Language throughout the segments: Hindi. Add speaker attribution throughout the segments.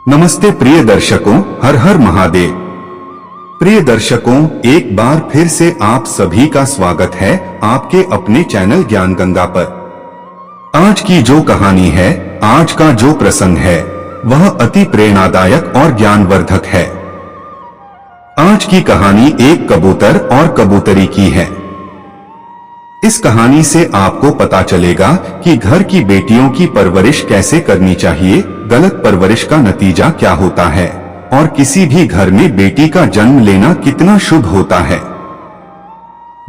Speaker 1: नमस्ते प्रिय दर्शकों, हर हर महादेव। प्रिय दर्शकों, एक बार फिर से आप सभी का स्वागत है आपके अपने चैनल ज्ञान गंगा पर। आज की जो कहानी है, आज का जो प्रसंग है, वह अति प्रेरणादायक और ज्ञानवर्धक है। आज की कहानी एक कबूतर और कबूतरी की है। इस कहानी से आपको पता चलेगा कि घर की बेटियों की परवरिश कैसे करनी चाहिए, गलत परवरिश का नतीजा क्या होता है और किसी भी घर में बेटी का जन्म लेना कितना शुभ होता है।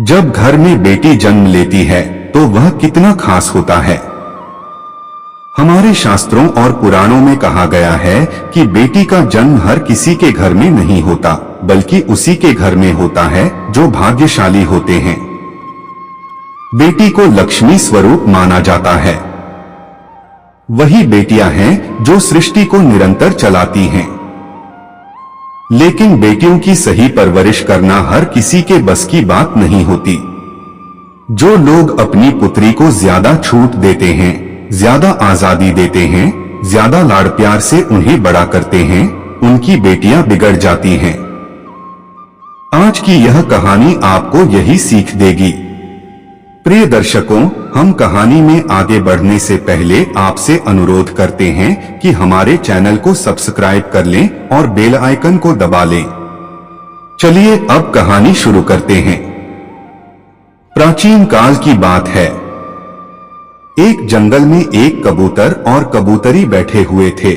Speaker 1: जब घर में बेटी जन्म लेती है तो वह कितना खास होता है। हमारे शास्त्रों और पुराणों में कहा गया है कि बेटी का जन्म हर किसी के घर में नहीं होता, बल्कि उसी के घर में होता है जो भाग्यशाली होते हैं। बेटी को लक्ष्मी स्वरूप माना जाता है। वही बेटियां हैं जो सृष्टि को निरंतर चलाती हैं। लेकिन बेटियों की सही परवरिश करना हर किसी के बस की बात नहीं होती। जो लोग अपनी पुत्री को ज्यादा छूट देते हैं, ज्यादा आजादी देते हैं, ज्यादा लाड़ प्यार से उन्हें बड़ा करते हैं, उनकी बेटियां बिगड़ जाती हैं। आज की यह कहानी आपको यही सीख देगी। प्रिय दर्शकों, हम कहानी में आगे बढ़ने से पहले आपसे अनुरोध करते हैं कि हमारे चैनल को सब्सक्राइब कर लें और बेल आइकन को दबा लें। चलिए अब कहानी शुरू करते हैं। प्राचीन काल की बात है। एक जंगल में एक कबूतर और कबूतरी बैठे हुए थे।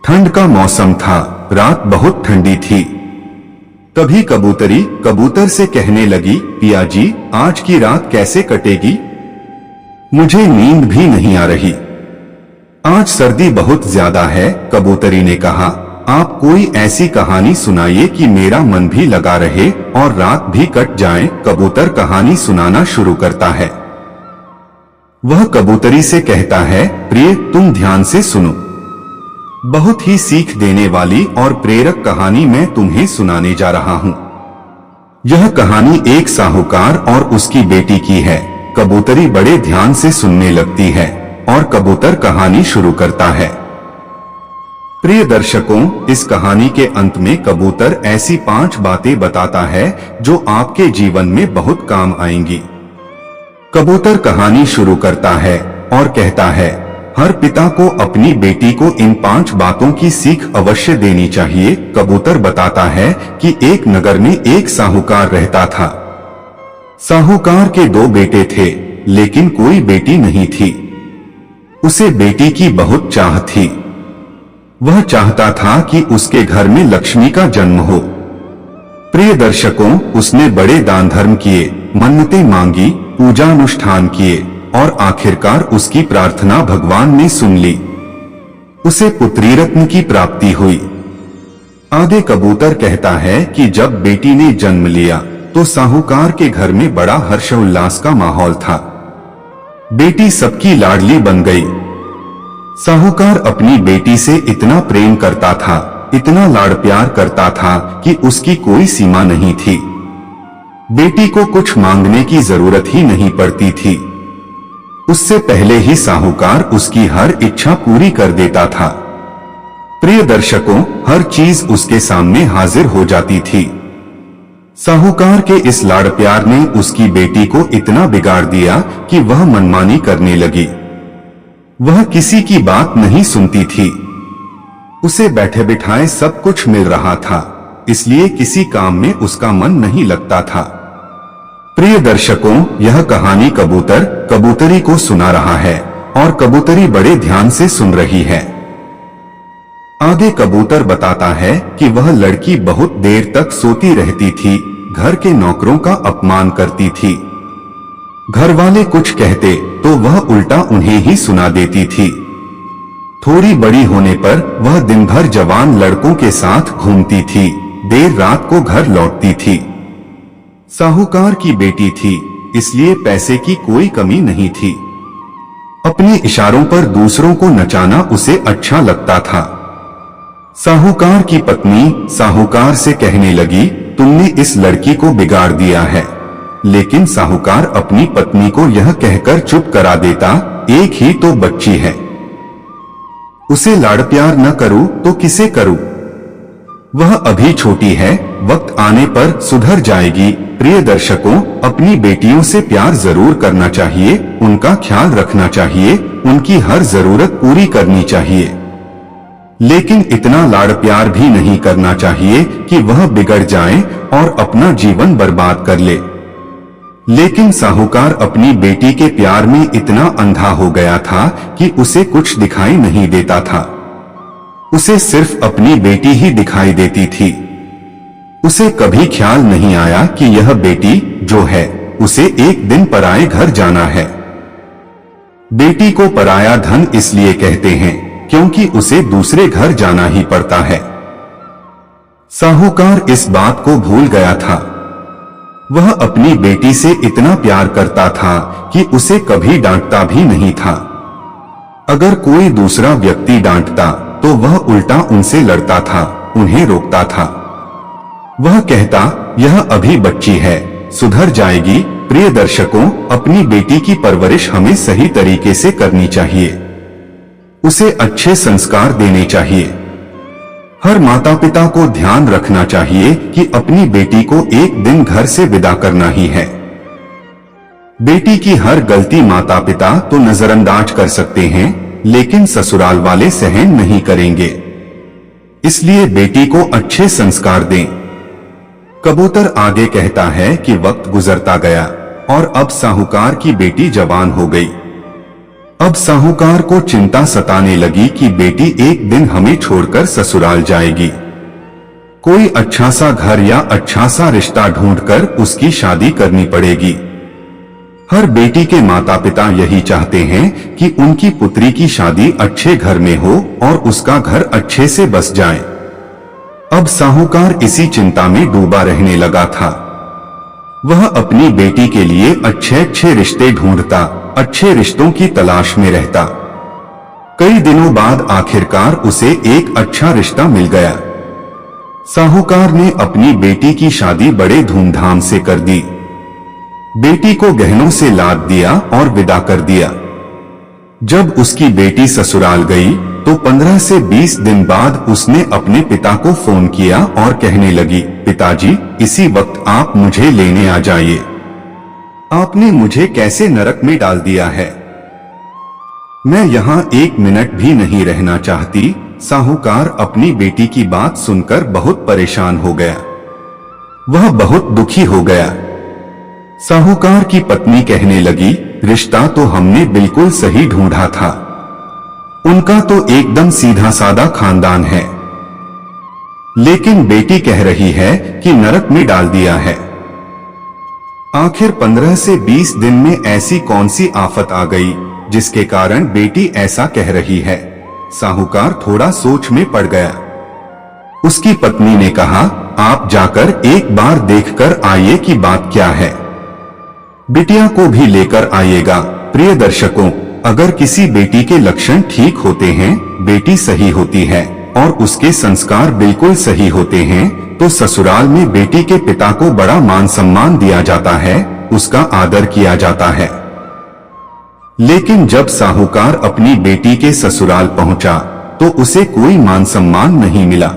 Speaker 1: ठंड का मौसम था, रात बहुत ठंडी थी। तभी कबूतरी कबूतर से कहने लगी, पिया जी, आज की रात कैसे कटेगी? मुझे नींद भी नहीं आ रही। आज सर्दी बहुत ज्यादा है। कबूतरी ने कहा, आप कोई ऐसी कहानी सुनाइए कि मेरा मन भी लगा रहे और रात भी कट जाए। कबूतर कहानी सुनाना शुरू करता है। वह कबूतरी से कहता है, प्रिय, तुम ध्यान से सुनो। बहुत ही सीख देने वाली और प्रेरक कहानी मैं तुम्हें सुनाने जा रहा हूं। यह कहानी एक साहूकार और उसकी बेटी की है। कबूतरी बड़े ध्यान से सुनने लगती है और कबूतर कहानी शुरू करता है। प्रिय दर्शकों, इस कहानी के अंत में कबूतर ऐसी 5 बातें बताता है जो आपके जीवन में बहुत काम आएंगी। कबूतर कहानी शुरू करता है और कहता है, हर पिता को अपनी बेटी को इन 5 बातों की सीख अवश्य देनी चाहिए। कबूतर बताता है कि एक नगर में एक साहूकार रहता था। साहूकार के 2 बेटे थे, लेकिन कोई बेटी नहीं थी। उसे बेटी की बहुत चाह थी। वह चाहता था कि उसके घर में लक्ष्मी का जन्म हो। प्रिय दर्शकों, उसने बड़े दान धर्म किए, मन्नतें मांगी, पूजा अनुष्ठान किए और आखिरकार उसकी प्रार्थना भगवान ने सुन ली। उसे पुत्री रत्न की प्राप्ति हुई। आगे कबूतर कहता है कि जब बेटी ने जन्म लिया तो साहूकार के घर में बड़ा हर्षोल्लास का माहौल था। बेटी सबकी लाडली बन गई। साहूकार अपनी बेटी से इतना प्रेम करता था, इतना लाड़ प्यार करता था कि उसकी कोई सीमा नहीं थी। बेटी को कुछ मांगने की जरूरत ही नहीं पड़ती थी। उससे पहले ही साहूकार उसकी हर इच्छा पूरी कर देता था। प्रिय दर्शकों, हर चीज उसके सामने हाजिर हो जाती थी। साहूकार के इस लाड़ प्यार ने उसकी बेटी को इतना बिगाड़ दिया कि वह मनमानी करने लगी। वह किसी की बात नहीं सुनती थी। उसे बैठे बिठाए सब कुछ मिल रहा था, इसलिए किसी काम में उसका मन नहीं लगता था। प्रिय दर्शकों, यह कहानी कबूतर कबूतरी को सुना रहा है और कबूतरी बड़े ध्यान से सुन रही है। आगे कबूतर बताता है कि वह लड़की बहुत देर तक सोती रहती थी, घर के नौकरों का अपमान करती थी। घर वाले कुछ कहते तो वह उल्टा उन्हें ही सुना देती थी। थोड़ी बड़ी होने पर वह दिन भर जवान लड़कों के साथ घूमती थी, देर रात को घर लौटती थी। साहूकार की बेटी थी, इसलिए पैसे की कोई कमी नहीं थी। अपने इशारों पर दूसरों को नचाना उसे अच्छा लगता था। साहूकार की पत्नी साहूकार से कहने लगी, तुमने इस लड़की को बिगाड़ दिया है। लेकिन साहूकार अपनी पत्नी को यह कहकर चुप करा देता, एक ही तो बच्ची है। उसे लाड़ प्यार न करूं तो किसे करूं? वह अभी छोटी है, वक्त आने पर सुधर जाएगी। प्रिय दर्शकों, अपनी बेटियों से प्यार जरूर करना चाहिए, उनका ख्याल रखना चाहिए, उनकी हर जरूरत पूरी करनी चाहिए, लेकिन इतना लाड़ प्यार भी नहीं करना चाहिए कि वह बिगड़ जाए और अपना जीवन बर्बाद कर ले। लेकिन साहूकार अपनी बेटी के प्यार में इतना अंधा हो गया था कि उसे कुछ दिखाई नहीं देता था। उसे सिर्फ अपनी बेटी ही दिखाई देती थी। उसे कभी ख्याल नहीं आया कि यह बेटी जो है उसे एक दिन पराए घर जाना है। बेटी को पराया धन इसलिए कहते हैं क्योंकि उसे दूसरे घर जाना ही पड़ता है। साहूकार इस बात को भूल गया था। वह अपनी बेटी से इतना प्यार करता था कि उसे कभी डांटता भी नहीं था। अगर कोई दूसरा व्यक्ति डांटता तो वह उल्टा उनसे लड़ता था, उन्हें रोकता था। वह कहता, यह अभी बच्ची है, सुधर जाएगी। प्रिय दर्शकों, अपनी बेटी की परवरिश हमें सही तरीके से करनी चाहिए। उसे अच्छे संस्कार देने चाहिए। हर माता पिता को ध्यान रखना चाहिए कि अपनी बेटी को एक दिन घर से विदा करना ही है। बेटी की हर गलती माता पिता तो नजरअंदाज कर सकते हैं, लेकिन ससुराल वाले सहन नहीं करेंगे। इसलिए बेटी को अच्छे संस्कार दें। कबूतर आगे कहता है कि वक्त गुजरता गया और अब साहूकार की बेटी जवान हो गई। अब साहूकार को चिंता सताने लगी कि बेटी एक दिन हमें छोड़कर ससुराल जाएगी। कोई अच्छा सा घर या अच्छा सा रिश्ता ढूंढकर उसकी शादी करनी पड़ेगी। हर बेटी के माता पिता यही चाहते हैं कि उनकी पुत्री की शादी अच्छे घर में हो और उसका घर अच्छे से बस जाए। अब साहूकार इसी चिंता में डूबा रहने लगा था। वह अपनी बेटी के लिए अच्छे अच्छे रिश्ते ढूंढता, अच्छे रिश्तों की तलाश में रहता। कई दिनों बाद आखिरकार उसे एक अच्छा रिश्ता मिल गया। साहूकार ने अपनी बेटी की शादी बड़े धूमधाम से कर दी। बेटी को गहनों से लाद दिया और विदा कर दिया। जब उसकी बेटी ससुराल गई तो 15 से 20 दिन बाद उसने अपने पिता को फोन किया और कहने लगी, पिताजी, इसी वक्त आप मुझे लेने आ जाइए। आपने मुझे कैसे नरक में डाल दिया है। मैं यहाँ 1 मिनट भी नहीं रहना चाहती। साहूकार अपनी बेटी की बात सुनकर बहुत परेशान हो गया। वह बहुत दुखी हो गया। साहूकार की पत्नी कहने लगी, रिश्ता तो हमने बिल्कुल सही ढूंढा था। उनका तो एकदम सीधा सादा खानदान है, लेकिन बेटी कह रही है कि नरक में डाल दिया है। आखिर 15 से 20 दिन में ऐसी कौन सी आफत आ गई जिसके कारण बेटी ऐसा कह रही है। साहूकार थोड़ा सोच में पड़ गया। उसकी पत्नी ने कहा, आप जाकर एक बार देखकर आइए कि बात क्या है। बिटिया को भी लेकर आइएगा। प्रिय दर्शकों, अगर किसी बेटी के लक्षण ठीक होते हैं, बेटी सही होती है और उसके संस्कार बिल्कुल सही होते हैं, तो ससुराल में बेटी के पिता को बड़ा मान सम्मान दिया जाता है, उसका आदर किया जाता है। लेकिन जब साहूकार अपनी बेटी के ससुराल पहुंचा तो उसे कोई मान सम्मान नहीं मिला।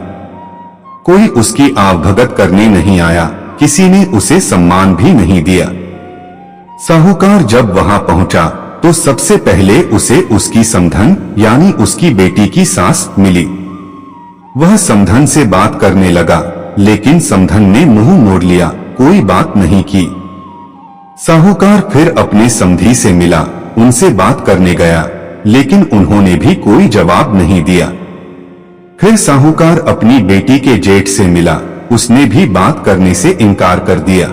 Speaker 1: कोई उसकी आवभगत करने नहीं आया, किसी ने उसे सम्मान भी नहीं दिया। साहूकार जब वहां पहुंचा तो सबसे पहले उसे उसकी समधन यानी उसकी बेटी की सास मिली। वह समधन से बात करने लगा, लेकिन समधन ने मुंह मोड़ लिया, कोई बात नहीं की। साहूकार फिर अपने समधी से मिला, उनसे बात करने गया, लेकिन उन्होंने भी कोई जवाब नहीं दिया। फिर साहूकार अपनी बेटी के जेठ से मिला, उसने भी बात करने से इनकार कर दिया।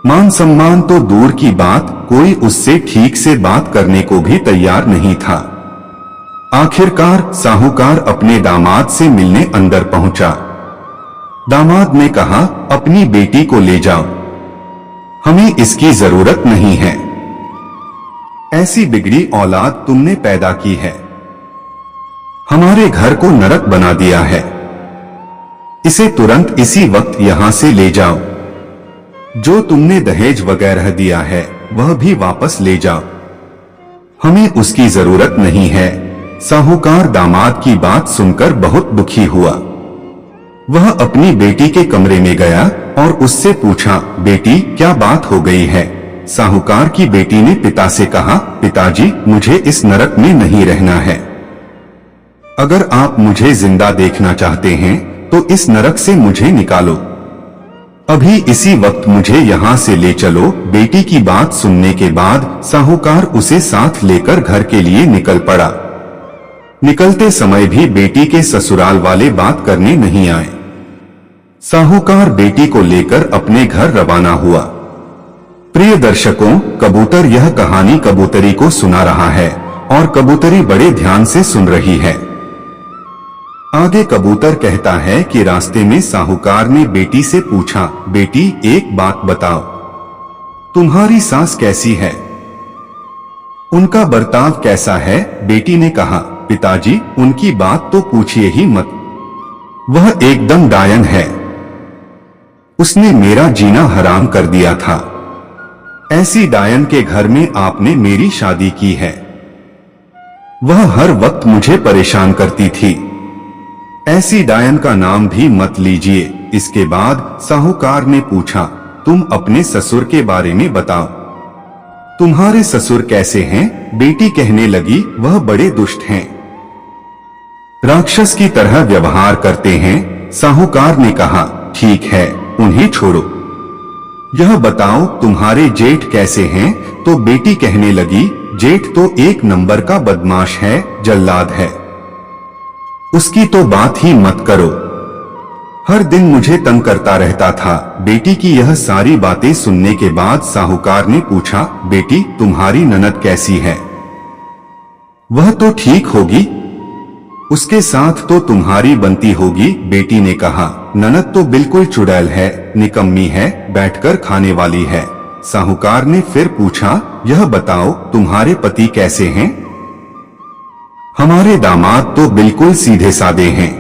Speaker 1: मान सम्मान तो दूर की बात, कोई उससे ठीक से बात करने को भी तैयार नहीं था। आखिरकार साहूकार अपने दामाद से मिलने अंदर पहुंचा। दामाद ने कहा, अपनी बेटी को ले जाओ, हमें इसकी जरूरत नहीं है। ऐसी बिगड़ी औलाद तुमने पैदा की है, हमारे घर को नरक बना दिया है। इसे तुरंत इसी वक्त यहां से ले जाओ। जो तुमने दहेज वगैरह दिया है वह भी वापस ले जाओ, हमें उसकी जरूरत नहीं है। साहूकार दामाद की बात सुनकर बहुत दुखी हुआ। वह अपनी बेटी के कमरे में गया और उससे पूछा, बेटी क्या बात हो गई है? साहूकार की बेटी ने पिता से कहा, पिताजी मुझे इस नरक में नहीं रहना है। अगर आप मुझे जिंदा देखना चाहते हैं तो इस नरक से मुझे निकालो। अभी इसी वक्त मुझे यहाँ से ले चलो। बेटी की बात सुनने के बाद साहूकार उसे साथ लेकर घर के लिए निकल पड़ा। निकलते समय भी बेटी के ससुराल वाले बात करने नहीं आए। साहूकार बेटी को लेकर अपने घर रवाना हुआ। प्रिय दर्शकों, कबूतर यह कहानी कबूतरी को सुना रहा है और कबूतरी बड़े ध्यान से सुन रही है। आगे कबूतर कहता है कि रास्ते में साहूकार ने बेटी से पूछा, बेटी एक बात बताओ, तुम्हारी सास कैसी है? उनका बर्ताव कैसा है? बेटी ने कहा, पिताजी उनकी बात तो पूछिए ही मत। वह एकदम डायन है। उसने मेरा जीना हराम कर दिया था। ऐसी डायन के घर में आपने मेरी शादी की है। वह हर वक्त मुझे परेशान करती थी। ऐसी डायन का नाम भी मत लीजिए। इसके बाद साहूकार ने पूछा, तुम अपने ससुर के बारे में बताओ, तुम्हारे ससुर कैसे हैं? बेटी कहने लगी, वह बड़े दुष्ट हैं, राक्षस की तरह व्यवहार करते हैं। साहूकार ने कहा, ठीक है उन्हें छोड़ो। यह बताओ तुम्हारे जेठ कैसे हैं? तो बेटी कहने लगी, जेठ तो एक नंबर का बदमाश है, जल्लाद है, उसकी तो बात ही मत करो, हर दिन मुझे तंग करता रहता था। बेटी की यह सारी बातें सुनने के बाद साहूकार ने पूछा, बेटी तुम्हारी ननद कैसी है? वह तो ठीक होगी, उसके साथ तो तुम्हारी बनती होगी। बेटी ने कहा, ननद तो बिल्कुल चुड़ैल है, निकम्मी है, बैठकर खाने वाली है। साहूकार ने फिर पूछा, यह बताओ तुम्हारे पति कैसे हैं? हमारे दामाद तो बिल्कुल सीधे साधे हैं,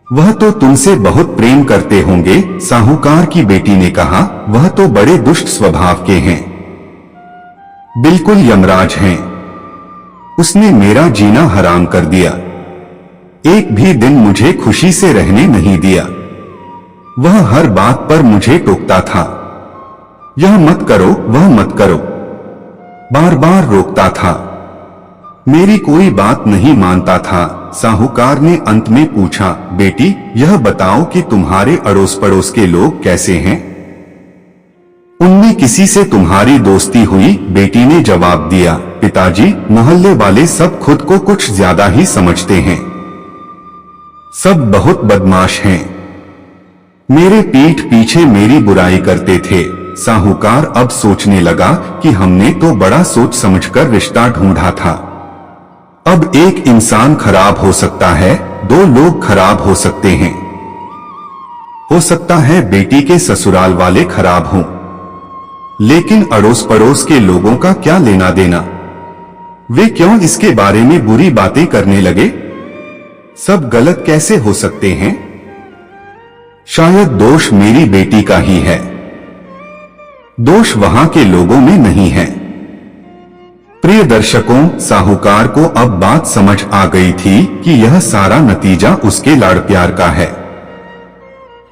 Speaker 1: वह तो तुमसे बहुत प्रेम करते होंगे। साहूकार की बेटी ने कहा, वह तो बड़े दुष्ट स्वभाव के हैं, बिल्कुल यमराज हैं, उसने मेरा जीना हराम कर दिया, एक भी दिन मुझे खुशी से रहने नहीं दिया। वह हर बात पर मुझे टोकता था, यह मत करो वह मत करो, बार बार रोकता था, मेरी कोई बात नहीं मानता था। साहूकार ने अंत में पूछा, बेटी यह बताओ कि तुम्हारे अड़ोस पड़ोस के लोग कैसे हैं? उनमें किसी से तुम्हारी दोस्ती हुई? बेटी ने जवाब दिया, पिताजी मोहल्ले वाले सब खुद को कुछ ज्यादा ही समझते हैं, सब बहुत बदमाश हैं, मेरे पीठ पीछे मेरी बुराई करते थे। साहूकार अब सोचने लगा कि हमने तो बड़ा सोच समझकर रिश्ता ढूंढा था, अब एक इंसान खराब हो सकता है, दो लोग खराब हो सकते हैं, हो सकता है बेटी के ससुराल वाले खराब हों, लेकिन अड़ोस पड़ोस के लोगों का क्या लेना देना? वे क्यों इसके बारे में बुरी बातें करने लगे? सब गलत कैसे हो सकते हैं? शायद दोष मेरी बेटी का ही है, दोष वहां के लोगों में नहीं है। प्रिय दर्शकों, साहूकार को अब बात समझ आ गई थी कि यह सारा नतीजा उसके लाड़ प्यार का है।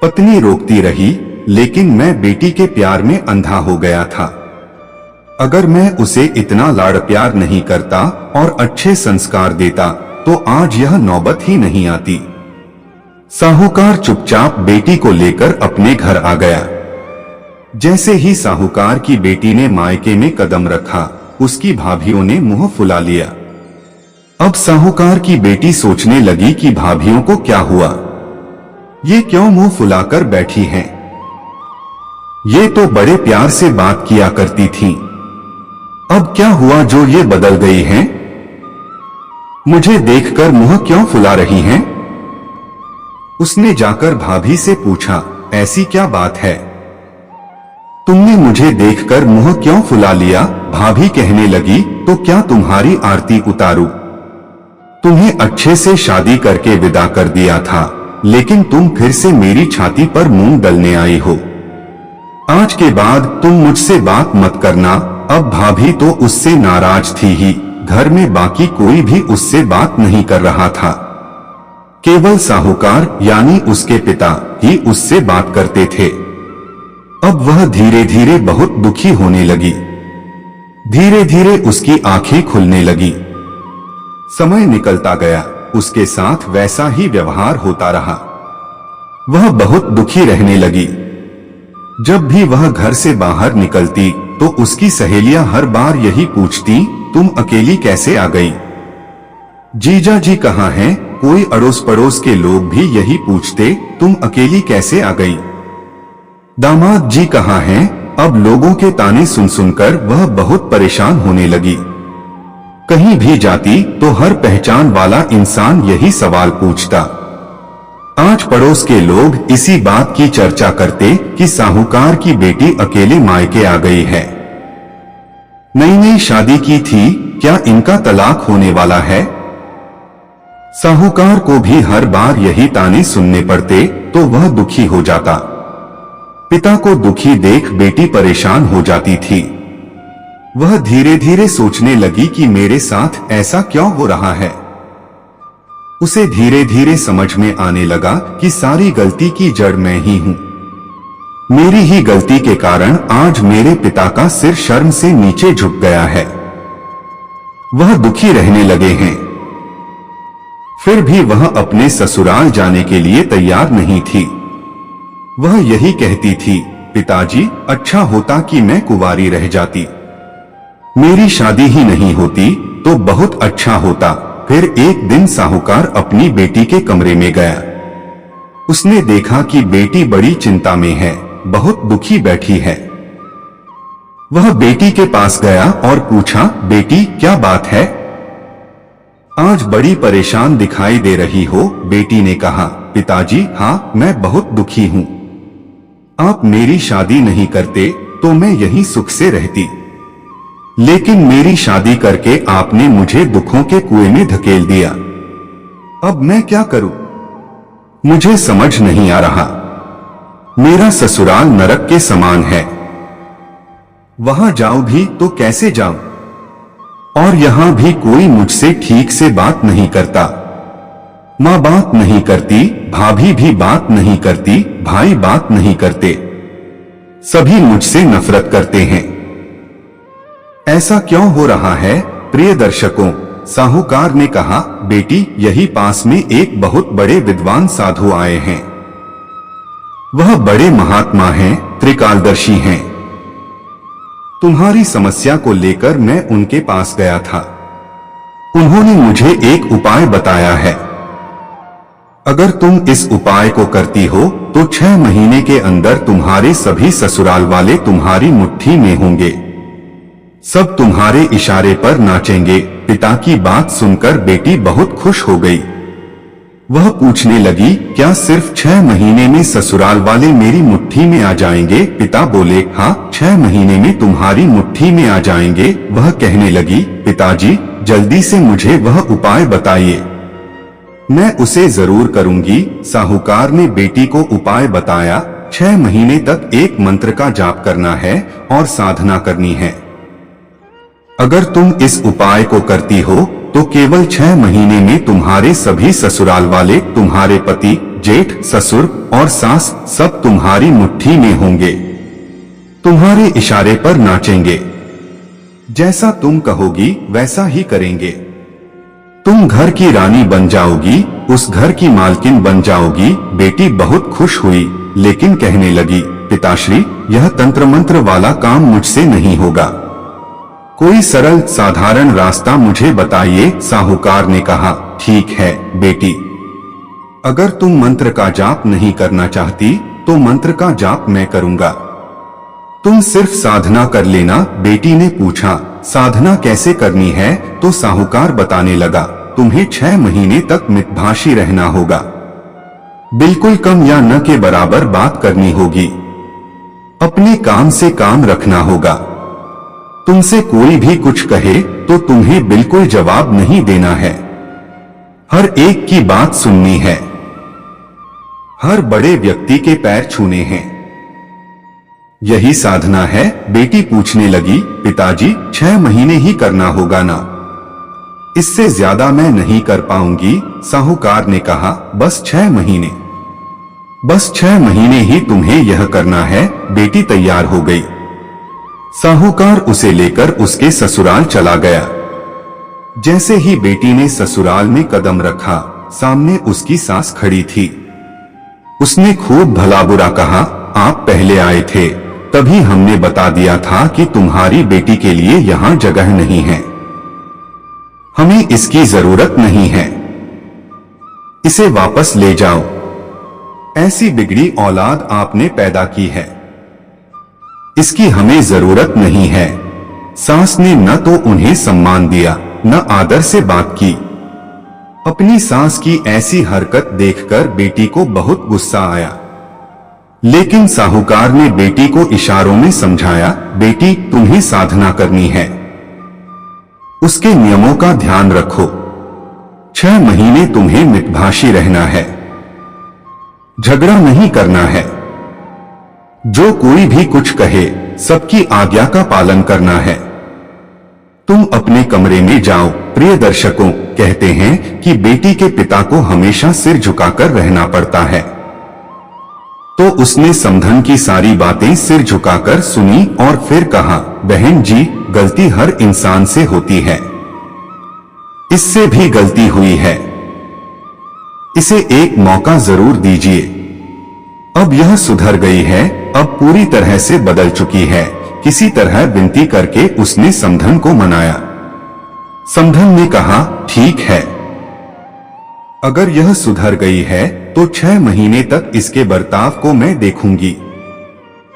Speaker 1: पत्नी रोकती रही, लेकिन मैं बेटी के प्यार में अंधा हो गया था। अगर मैं उसे इतना लाड़ प्यार नहीं करता और अच्छे संस्कार देता तो आज यह नौबत ही नहीं आती। साहूकार चुपचाप बेटी को लेकर अपने घर आ गया। जैसे ही साहूकार की बेटी ने मायके में कदम रखा, उसकी भाभियों ने मुंह फुला लिया। अब साहूकार की बेटी सोचने लगी कि भाभियों को क्या हुआ, ये क्यों मुंह फुलाकर बैठी हैं? ये तो बड़े प्यार से बात किया करती थीं, अब क्या हुआ जो ये बदल गई हैं? मुझे देखकर मुंह क्यों फुला रही हैं? उसने जाकर भाभी से पूछा, ऐसी क्या बात है, तुमने मुझे देखकर मुंह क्यों फुला लिया? भाभी कहने लगी, तो क्या तुम्हारी आरती उतारूं? तुम्हें अच्छे से शादी करके विदा कर दिया था, लेकिन तुम फिर से मेरी छाती पर मूंग डलने आई हो। आज के बाद तुम मुझसे बात मत करना। अब भाभी तो उससे नाराज थी ही, घर में बाकी कोई भी उससे बात नहीं कर रहा था। केवल साहूकार यानी उसके पिता ही उससे बात करते थे। अब वह धीरे धीरे बहुत दुखी होने लगी। धीरे धीरे उसकी आंखें खुलने लगी। समय निकलता गया, उसके साथ वैसा ही व्यवहार होता रहा। वह बहुत दुखी रहने लगी। जब भी वह घर से बाहर निकलती तो उसकी सहेलियां हर बार यही पूछती, तुम अकेली कैसे आ गई? जीजा जी कहाँ हैं? कोई अड़ोस पड़ोस के लोग भी यही पूछते, तुम अकेली कैसे आ गई? दामाद जी कहाँ हैं? अब लोगों के ताने सुन सुनकर वह बहुत परेशान होने लगी। कहीं भी जाती तो हर पहचान वाला इंसान यही सवाल पूछता। आज पड़ोस के लोग इसी बात की चर्चा करते कि साहूकार की बेटी अकेले मायके आ गई है। नई नई शादी की थी, क्या इनका तलाक होने वाला है? साहूकार को भी हर बार यही ताने सुनने पड़ते तो वह दुखी हो जाता। पिता को दुखी देख बेटी परेशान हो जाती थी। वह धीरे धीरे सोचने लगी कि मेरे साथ ऐसा क्यों हो रहा है। उसे धीरे धीरे समझ में आने लगा कि सारी गलती की जड़ मैं ही हूं। मेरी ही गलती के कारण आज मेरे पिता का सिर शर्म से नीचे झुक गया है। वह दुखी रहने लगे हैं। फिर भी वह अपने ससुराल जाने के लिए तैयार नहीं थी। वह यही कहती थी, पिताजी अच्छा होता कि मैं कुंवारी रह जाती। मेरी शादी ही नहीं होती तो बहुत अच्छा होता। फिर एक दिन साहूकार अपनी बेटी के कमरे में गया। उसने देखा कि बेटी बड़ी चिंता में है, बहुत दुखी बैठी है। वह बेटी के पास गया और पूछा, बेटी क्या बात है? आज बड़ी परेशान दिखाई दे रही हो। बेटी ने कहा, पिताजी हाँ मैं बहुत दुखी हूँ। आप मेरी शादी नहीं करते तो मैं यहीं सुख से रहती, लेकिन मेरी शादी करके आपने मुझे दुखों के कुएं में धकेल दिया। अब मैं क्या करूं? मुझे समझ नहीं आ रहा। मेरा ससुराल नरक के समान है। वहां जाऊं भी तो कैसे जाऊं? और यहां भी कोई मुझसे ठीक से बात नहीं करता। माँ बात नहीं करती, भाभी भी बात नहीं करती, भाई बात नहीं करते। सभी मुझसे नफरत करते हैं। ऐसा क्यों हो रहा है? प्रिय दर्शकों, साहूकार ने कहा, बेटी यही पास में एक बहुत बड़े विद्वान साधु आए हैं। वह बड़े महात्मा हैं, त्रिकालदर्शी हैं। तुम्हारी समस्या को लेकर मैं उनके पास गया था। उन्होंने मुझे एक उपाय बताया है। अगर तुम इस उपाय को करती हो तो 6 महीने के अंदर तुम्हारे सभी ससुराल वाले तुम्हारी मुट्ठी में होंगे। सब तुम्हारे इशारे पर नाचेंगे। पिता की बात सुनकर बेटी बहुत खुश हो गई। वह पूछने लगी, क्या सिर्फ 6 महीने में ससुराल वाले मेरी मुट्ठी में आ जाएंगे? पिता बोले, हाँ 6 महीने में तुम्हारी मुट्ठी में आ जाएंगे। वह कहने लगी, पिताजी जल्दी से मुझे वह उपाय बताइए, मैं उसे जरूर करूंगी। साहूकार ने बेटी को उपाय बताया। 6 महीने तक एक मंत्र का जाप करना है और साधना करनी है। अगर तुम इस उपाय को करती हो तो केवल 6 महीने में तुम्हारे सभी ससुराल वाले, तुम्हारे पति, जेठ, ससुर और सास सब तुम्हारी मुट्ठी में होंगे। तुम्हारे इशारे पर नाचेंगे। जैसा तुम कहोगी वैसा ही करेंगे। तुम घर की रानी बन जाओगी, उस घर की मालकिन बन जाओगी। बेटी बहुत खुश हुई, लेकिन कहने लगी, पिताश्री यह तंत्र मंत्र वाला काम मुझसे नहीं होगा। कोई सरल साधारण रास्ता मुझे बताइए। साहूकार ने कहा, ठीक है बेटी, अगर तुम मंत्र का जाप नहीं करना चाहती तो मंत्र का जाप मैं करूंगा। तुम सिर्फ साधना कर लेना। बेटी ने पूछा, साधना कैसे करनी है? तो साहूकार बताने लगा, तुम्हें 6 महीने तक मितभाषी रहना होगा। बिल्कुल कम या न के बराबर बात करनी होगी। अपने काम से काम रखना होगा। तुमसे कोई भी कुछ कहे तो तुम्हें बिल्कुल जवाब नहीं देना है। हर एक की बात सुननी है। हर बड़े व्यक्ति के पैर छूने हैं। यही साधना है। बेटी पूछने लगी, पिताजी 6 महीने ही करना होगा ना? इससे ज्यादा मैं नहीं कर पाऊंगी, साहूकार ने कहा। बस 6 महीने, बस 6 महीने ही तुम्हें यह करना है। बेटी तैयार हो गई। साहूकार उसे लेकर उसके ससुराल चला गया। जैसे ही बेटी ने ससुराल में कदम रखा, सामने उसकी सास खड़ी थी। उसने खूब भला बुरा कहा, आप पहले आए थे, तभी हमने बता दिया था कि तुम्हारी बेटी के लिए यहाँ जगह नहीं है। हमें इसकी जरूरत नहीं है, इसे वापस ले जाओ। ऐसी बिगड़ी औलाद आपने पैदा की है, इसकी हमें जरूरत नहीं है। सास ने न तो उन्हें सम्मान दिया, न आदर से बात की। अपनी सास की ऐसी हरकत देखकर बेटी को बहुत गुस्सा आया, लेकिन साहूकार ने बेटी को इशारों में समझाया, बेटी तुम्हें साधना करनी है, उसके नियमों का ध्यान रखो। 6 महीने तुम्हें मितभाषी रहना है, झगड़ा नहीं करना है। जो कोई भी कुछ कहे, सबकी आज्ञा का पालन करना है। तुम अपने कमरे में जाओ। प्रिय दर्शकों, कहते हैं कि बेटी के पिता को हमेशा सिर झुकाकर रहना पड़ता है। तो उसने समधन की सारी बातें सिर झुकाकर सुनी और फिर कहा, बहन जी, गलती हर इंसान से होती है, इससे भी गलती हुई है, इसे एक मौका जरूर दीजिए। अब यह सुधर गई है, अब पूरी तरह से बदल चुकी है। किसी तरह विनती करके उसने समधन को मनाया। समधन ने कहा, ठीक है, अगर यह सुधर गई है तो 6 महीने तक इसके बर्ताव को मैं देखूंगी।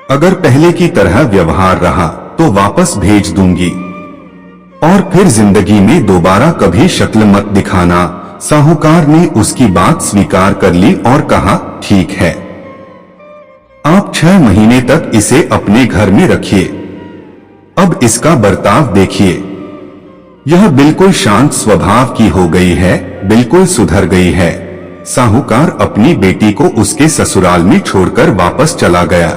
Speaker 1: अगर पहले की तरह व्यवहार रहा तो वापस भेज दूंगी, और फिर जिंदगी में दोबारा कभी शक्ल मत दिखाना। साहूकार ने उसकी बात स्वीकार कर ली और कहा, ठीक है, आप 6 महीने तक इसे अपने घर में रखिए। अब इसका बर्ताव देखिए, यह बिल्कुल शांत स्वभाव की हो गई है, बिल्कुल सुधर गई है। साहूकार अपनी बेटी को उसके ससुराल में छोड़कर वापस चला गया।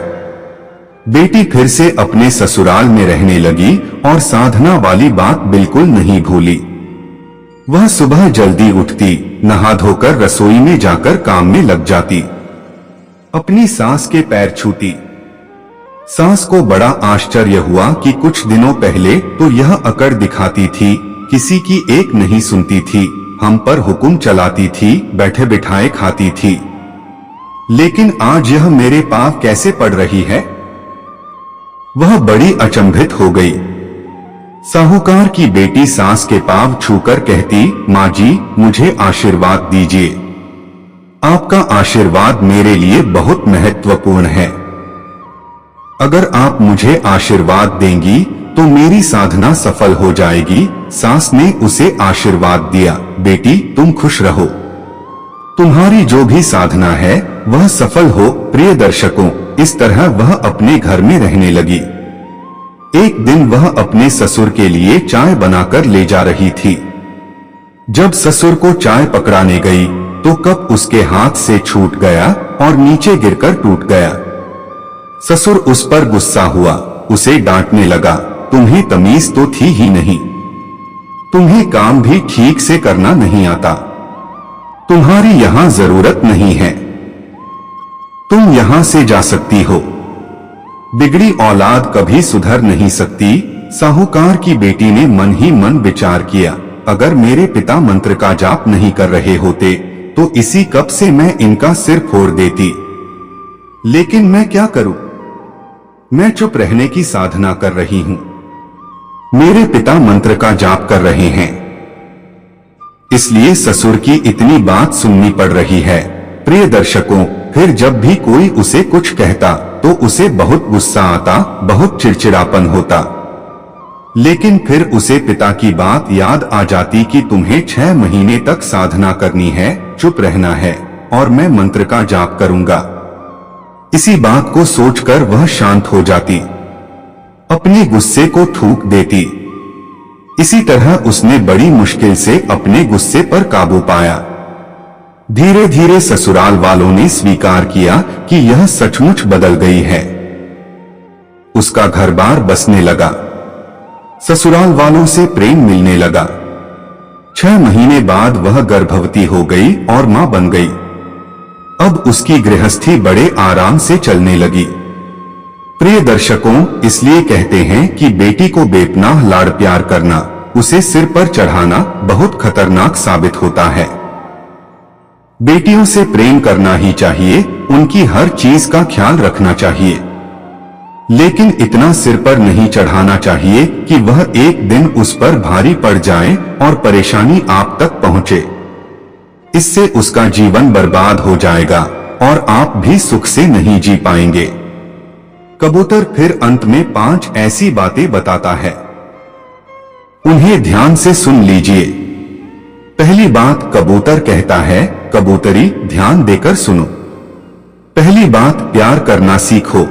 Speaker 1: बेटी फिर से अपने ससुराल में रहने लगी और साधना वाली बात बिल्कुल नहीं भूली। वह सुबह जल्दी उठती, नहा धोकर रसोई में जाकर काम में लग जाती, अपनी सास के पैर छूती। सास को बड़ा आश्चर्य हुआ कि कुछ दिनों पहले तो यह अकड़ दिखाती थी, किसी की एक नहीं सुनती थी, हम पर हुक्म चलाती थी, बैठे बिठाए खाती थी, लेकिन आज यह मेरे पांव कैसे पड़ रही है। वह बड़ी अचंभित हो गई। साहूकार की बेटी सास के पांव छूकर कहती, माँ जी, मुझे आशीर्वाद दीजिए, आपका आशीर्वाद मेरे लिए बहुत महत्वपूर्ण है। अगर आप मुझे आशीर्वाद देंगी तो मेरी साधना सफल हो जाएगी। सास ने उसे आशीर्वाद दिया, बेटी तुम खुश रहो, तुम्हारी जो भी साधना है वह सफल हो। प्रिय दर्शकों, इस तरह वह अपने घर में रहने लगी। एक दिन वह अपने ससुर के लिए चाय बनाकर ले जा रही थी। जब ससुर को चाय पकड़ाने गई तो कप उसके हाथ से छूट गया और नीचे गिरकर टूट गया। ससुर उस पर गुस्सा हुआ, उसे डांटने लगा, तुम्हें तमीज तो थी ही नहीं, तुम्हें काम भी ठीक से करना नहीं आता, तुम्हारी यहां जरूरत नहीं है, तुम यहां से जा सकती हो, बिगड़ी औलाद कभी सुधर नहीं सकती। साहूकार की बेटी ने मन ही मन विचार किया, अगर मेरे पिता मंत्र का जाप नहीं कर रहे होते तो इसी कप से मैं इनका सिर फोड़ देती, लेकिन मैं क्या करूं, मैं चुप रहने की साधना कर रही हूं, मेरे पिता मंत्र का जाप कर रहे हैं, इसलिए ससुर की इतनी बात सुननी पड़ रही है। प्रिय दर्शकों, फिर जब भी कोई उसे कुछ कहता तो उसे बहुत गुस्सा आता, बहुत चिड़चिड़ापन होता, लेकिन फिर उसे पिता की बात याद आ जाती कि तुम्हें 6 महीने तक साधना करनी है, चुप रहना है और मैं मंत्र का जाप करूंगा। इसी बात को सोचकर वह शांत हो जाती, अपने गुस्से को थूक देती। इसी तरह उसने बड़ी मुश्किल से अपने गुस्से पर काबू पाया। धीरे धीरे ससुराल वालों ने स्वीकार किया कि यह सचमुच बदल गई है। उसका घर बार बसने लगा, ससुराल वालों से प्रेम मिलने लगा। 6 महीने बाद वह गर्भवती हो गई और मां बन गई। अब उसकी गृहस्थी बड़े आराम से चलने लगी। प्रिय दर्शकों, इसलिए कहते हैं कि बेटी को बेपनाह लाड़ प्यार करना, उसे सिर पर चढ़ाना बहुत खतरनाक साबित होता है। बेटियों से प्रेम करना ही चाहिए, उनकी हर चीज का ख्याल रखना चाहिए, लेकिन इतना सिर पर नहीं चढ़ाना चाहिए कि वह एक दिन उस पर भारी पड़ जाए और परेशानी आप तक पहुंचे। इससे उसका जीवन बर्बाद हो जाएगा और आप भी सुख से नहीं जी पाएंगे। कबूतर फिर अंत में 5 ऐसी बातें बताता है, उन्हें ध्यान से सुन लीजिए। पहली बात कबूतर कहता है, कबूतरी ध्यान देकर सुनो। पहली बात, प्यार करना सीखो।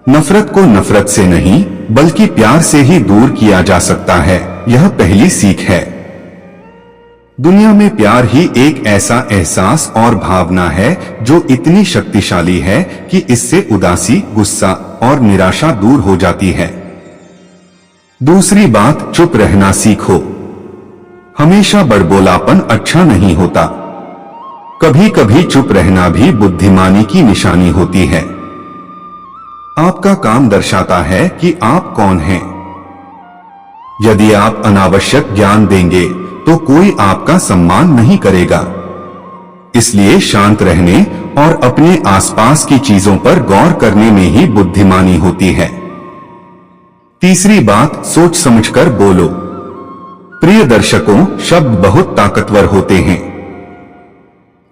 Speaker 1: नफरत को नफरत से नहीं बल्कि प्यार से ही दूर किया जा सकता है, यह पहली सीख है। दुनिया में प्यार ही एक ऐसा एहसास और भावना है जो इतनी शक्तिशाली है कि इससे उदासी, गुस्सा और निराशा दूर हो जाती है। दूसरी बात, चुप रहना सीखो। हमेशा बड़बोलापन अच्छा नहीं होता, कभी कभी चुप रहना भी बुद्धिमानी की निशानी होती है। आपका काम दर्शाता है कि आप कौन हैं। यदि आप अनावश्यक ज्ञान देंगे तो कोई आपका सम्मान नहीं करेगा। इसलिए शांत रहने और अपने आसपास की चीजों पर गौर करने में ही बुद्धिमानी होती है। तीसरी बात, सोच समझकर बोलो। प्रिय दर्शकों, शब्द बहुत ताकतवर होते हैं।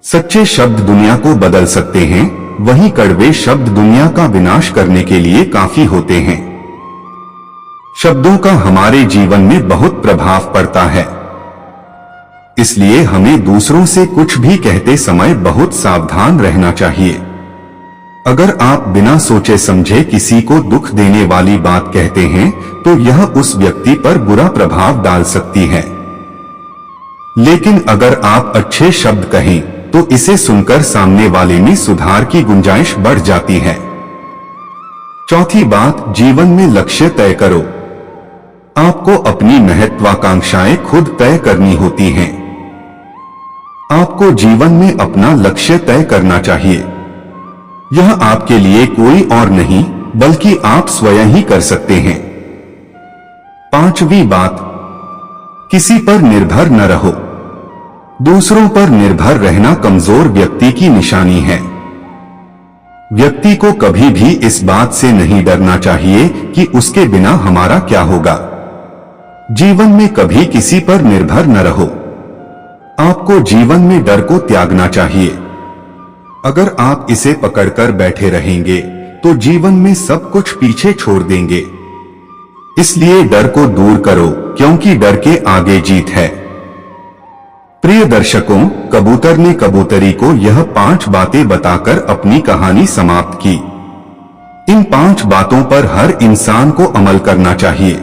Speaker 1: सच्चे शब्द दुनिया को बदल सकते हैं, वहीं कड़वे शब्द दुनिया का विनाश करने के लिए काफी होते हैं। शब्दों का हमारे जीवन में बहुत प्रभाव पड़ता है, इसलिए हमें दूसरों से कुछ भी कहते समय बहुत सावधान रहना चाहिए। अगर आप बिना सोचे समझे किसी को दुख देने वाली बात कहते हैं तो यह उस व्यक्ति पर बुरा प्रभाव डाल सकती है, लेकिन अगर आप अच्छे शब्द कहें तो इसे सुनकर सामने वाले में सुधार की गुंजाइश बढ़ जाती है। चौथी बात, जीवन में लक्ष्य तय करो। आपको अपनी महत्वाकांक्षाएं खुद तय करनी होती हैं। आपको जीवन में अपना लक्ष्य तय करना चाहिए। यह आपके लिए कोई और नहीं बल्कि आप स्वयं ही कर सकते हैं। पांचवी बात, किसी पर निर्भर न रहो। दूसरों पर निर्भर रहना कमजोर व्यक्ति की निशानी है। व्यक्ति को कभी भी इस बात से नहीं डरना चाहिए कि उसके बिना हमारा क्या होगा। जीवन में कभी किसी पर निर्भर न रहो। आपको जीवन में डर को त्यागना चाहिए। अगर आप इसे पकड़कर बैठे रहेंगे तो जीवन में सब कुछ पीछे छोड़ देंगे। इसलिए डर को दूर करो, क्योंकि डर के आगे जीत है। प्रिय दर्शकों, कबूतर ने कबूतरी को यह 5 बातें बताकर अपनी कहानी समाप्त की। इन 5 बातों पर हर इंसान को अमल करना चाहिए।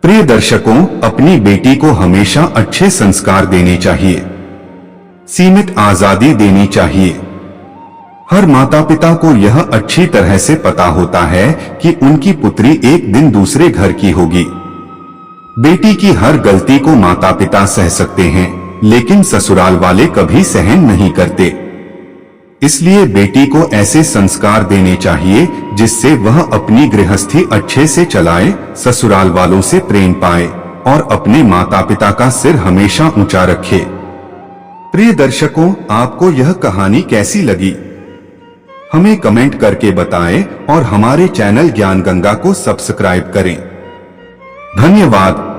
Speaker 1: प्रिय दर्शकों, अपनी बेटी को हमेशा अच्छे संस्कार देने चाहिए, सीमित आजादी देनी चाहिए। हर माता पिता को यह अच्छी तरह से पता होता है कि उनकी पुत्री एक दिन दूसरे घर की होगी। बेटी की हर गलती को माता पिता सह सकते हैं, लेकिन ससुराल वाले कभी सहन नहीं करते। इसलिए बेटी को ऐसे संस्कार देने चाहिए जिससे वह अपनी गृहस्थी अच्छे से चलाए, ससुराल वालों से प्रेम पाए और अपने माता पिता का सिर हमेशा ऊंचा रखे। प्रिय दर्शकों, आपको यह कहानी कैसी लगी? हमें कमेंट करके बताएं और हमारे चैनल ज्ञान गंगा को सब्सक्राइब करें। धन्यवाद।